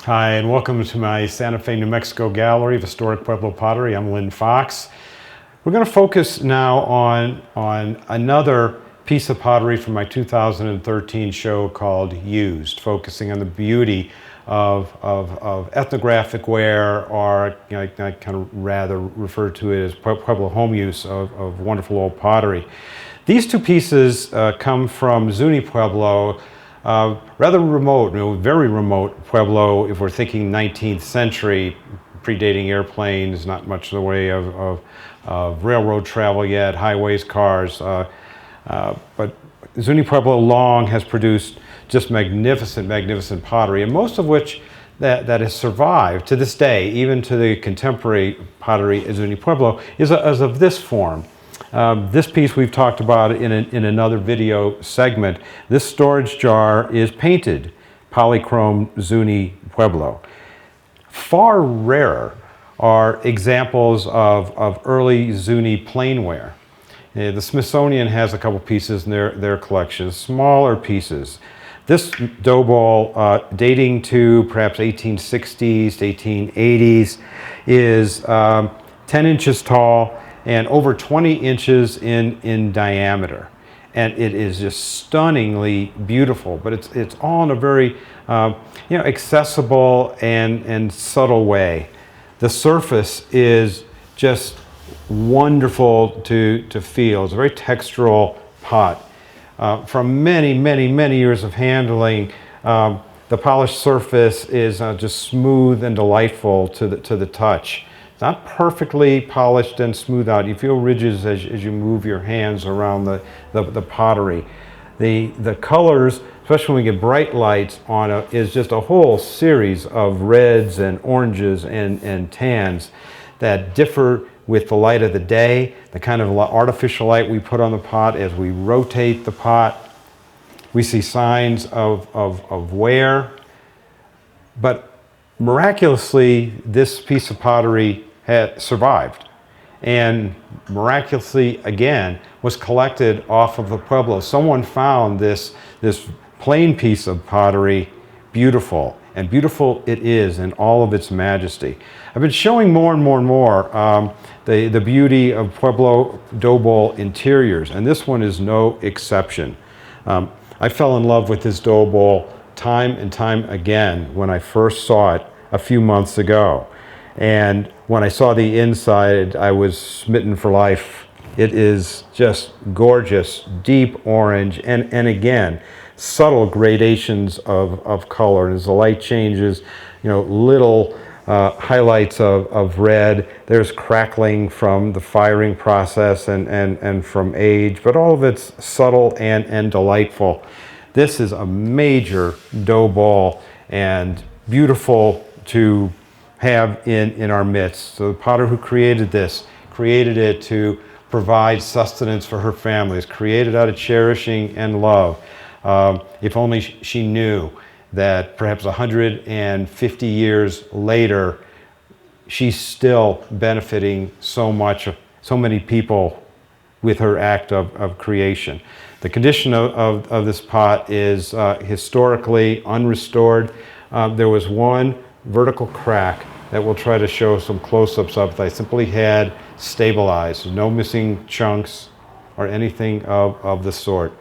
Hi, and welcome to my Santa Fe, New Mexico gallery of historic Pueblo pottery. I'm Lynn Fox. We're going to focus now on another piece of pottery from my 2013 show called Used, focusing on the beauty of ethnographic wear, or I kind of rather refer to it as Pueblo home use of wonderful old pottery. These two pieces come from Zuni Pueblo, rather remote, very remote Pueblo if we're thinking 19th century, predating airplanes, not much in the way of railroad travel yet, highways, cars. But Zuni Pueblo long has produced just magnificent pottery, and most of which that has survived to this day, even to the contemporary pottery at Zuni Pueblo, is of this form. This piece we've talked about in another video segment. This storage jar is painted polychrome Zuni Pueblo. Far rarer are examples of early Zuni plainware. The Smithsonian has a couple pieces in their collection, smaller pieces. This dough ball, dating to perhaps 1860s to 1880s, is 10 inches tall and over 20 inches in diameter. And it is just stunningly beautiful, but it's all in a very accessible and subtle way. The surface is just wonderful to feel. It's a very textural pot. From many years of handling, the polished surface is just smooth and delightful to the touch. It's not perfectly polished and smooth out. You feel ridges as you move your hands around the pottery. The colors, especially when we get bright lights on it, is just a whole series of reds and oranges and tans that differ with the light of the day, the kind of artificial light we put on the pot as we rotate the pot. We see signs of wear, but miraculously, this piece of pottery had survived, and miraculously again was collected off of the Pueblo. Someone found this plain piece of pottery beautiful, and beautiful it is in all of its majesty. I've been showing more and more the beauty of Pueblo dough bowl interiors, and this one is no exception. I fell in love with this dough bowl time and time again when I first saw it a few months ago. And when I saw the inside, I was smitten for life. It is just gorgeous, deep orange, and again, subtle gradations of color. And as the light changes, little highlights of red. There's crackling from the firing process and from age, but all of it's subtle and delightful. This is a major dough ball and beautiful to have in our midst. So the potter who created this, created it to provide sustenance for her family. It's created out of cherishing and love. If only she knew that perhaps 150 years later, she's still benefiting so many people with her act of creation. The condition of this pot is historically unrestored. There was one vertical crack that we'll try to show some close-ups of that I simply had stabilized. No missing chunks or anything of the sort.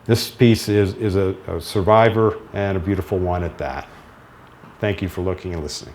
This piece is a survivor and a beautiful one at that. Thank you for looking and listening.